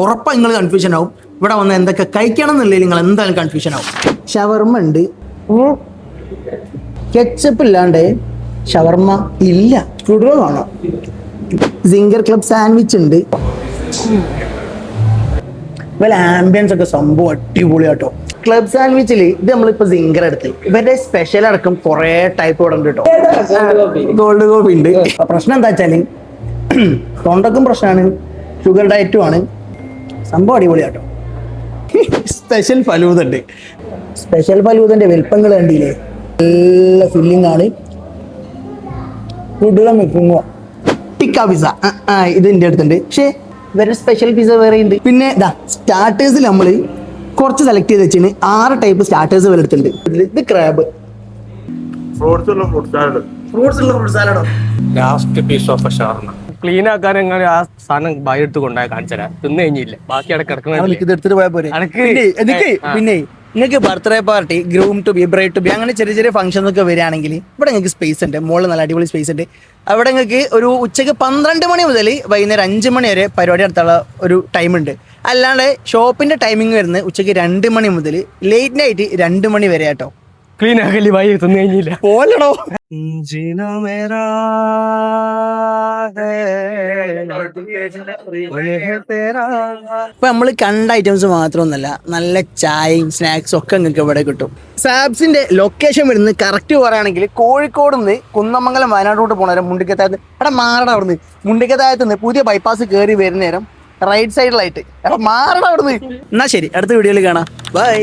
ഉറപ്പാണ് നിങ്ങൾ കൺഫ്യൂഷൻ ആവും. ഇവിടെ വന്ന് എന്തൊക്കെ കഴിക്കണം എന്നുള്ളതിൽ നിങ്ങൾ എന്തായാലും കൺഫ്യൂഷൻ ആവും. ഷവർമ്മ ഉണ്ട്, കെച്ചപ്പ് ഇല്ലാണ്ട് ഷവർമ്മ ഇല്ല. ചുടുക കാണാം. സിംഗർ ക്ലബ് സാൻഡ്വിച്ച് ഉണ്ട്. ഇവരെ ആംബിയൻസ് ഒക്കെ സംഭവം അടിപൊളിയാട്ടോ. ക്ലബ് സാൻഡ്വിച്ചിൽ ഇത് നമ്മളിപ്പോ സിംഗർ എടുത്ത് ഇവരുടെ സ്പെഷ്യൽ അടക്കം കുറെ ടൈപ്പ് ഇവിടെ ഉണ്ട് കേട്ടോ. ഗോൾഡ് കോഫി ഉണ്ട്. പ്രശ്നം എന്താ വെച്ചാല് തൊണ്ടക്കും പ്രശ്നമാണ്, ഷുഗർ ഡയറ്റും ആണ്. സംഭവം അടിപൊളിയാട്ടോ. സ്പെഷ്യൽ ഫലൂദ ഉണ്ട്. സ്പെഷ്യൽ ഫലൂദന്റെ വലിപ്പങ്ങൾ കണ്ടില്ലേ, നല്ല ഫില്ലിംഗ് ആണ്. കുടുതലും വെക്കുമ്പോ ടിക്ക പിസ്സ ഇത് എൻ്റെ അടുത്തുണ്ട്. പക്ഷേ ഇവരുടെ സ്പെഷ്യൽ പിസ്സ വേറെ ഉണ്ട്. പിന്നെ ഇതാ സ്റ്റാർട്ടേഴ്സിൽ നമ്മൾ കുറച്ച് സെലക്ട് ചെയ്ത് വെച്ചിന് 6 ടൈപ്പ് സ്റ്റാർട്ടേഴ്സ് വരെ എടുത്തിട്ടുണ്ട്. ഇത് ക്രാബ്, ഫ്രൂട്ട്സ് ഉള്ള ഫ്രൂട്ട് സാലഡോ, last piece of shawarma. Clean ആക്കാൻ എങ്ങനെ ആ സാധനം ബായി എടുത്ത് കൊണ്ടുപോയി കാണിച്ചാൽ തിന്നു കഴിഞ്ഞില്ല. ബാക്കി അവിടെ കിടക്കുന്ന എടുത്തിട്ട് പോയാൽ പോരെ. പിന്നെ നിങ്ങൾക്ക് birthday party, groom to be, bride to be, അങ്ങനെ ചെറിയ ചെറിയ ഫംഗ്ഷൻസ് ഒക്കെ വരികയാണെങ്കിൽ ഇവിടെ നിങ്ങൾക്ക് സ്പേസ് ഉണ്ട്. മോളിൽ നല്ല അടിപൊളി സ്പേസ് ഉണ്ട്. അവിടെ നിങ്ങൾക്ക് ഒരു ഉച്ചയ്ക്ക് 12 മണി മുതൽ വൈകുന്നേരം 5 മണി വരെ പരിപാടി നടത്താനുള്ള ഒരു ടൈമുണ്ട്. അല്ലാണ്ട് ഷോപ്പിന്റെ ടൈമിംഗ് വരുന്നത് ഉച്ചയ്ക്ക് 2 മണി മുതൽ ലേറ്റ് നൈറ്റ് 2 മണി വരെ കേട്ടോ. ക്ലീൻ ആക്കല് ബായി തിന്നു കഴിഞ്ഞില്ല. പോലടോ. ഇപ്പൊ നമ്മള് കണ്ട ഐറ്റംസ് മാത്രമൊന്നുമല്ല, നല്ല ചായയും സ്നാക്സും ഒക്കെ നിങ്ങൾക്ക് ഇവിടെ കിട്ടും. സാബ്സിന്റെ ലൊക്കേഷൻ വരുന്നത് കറക്റ്റ് പറയുകയാണെങ്കിൽ കോഴിക്കോട് നിന്ന് കുന്നമംഗലം വയനാട് റൂട്ട് പോണ നേരം മുണ്ടിക്കത്തായത്ത് അവിടെ മാറട അവിടുന്ന് മുണ്ടിക്കത്തായത്ത് നിന്ന് പുതിയ ബൈപ്പാസ് കയറി വരുന്ന നേരം റൈറ്റ് സൈഡിലായിട്ട് അവിടെ മാറട അവിടുന്ന്. എന്നാ ശരി, അടുത്ത വീഡിയോയിൽ കാണാം. ബൈ.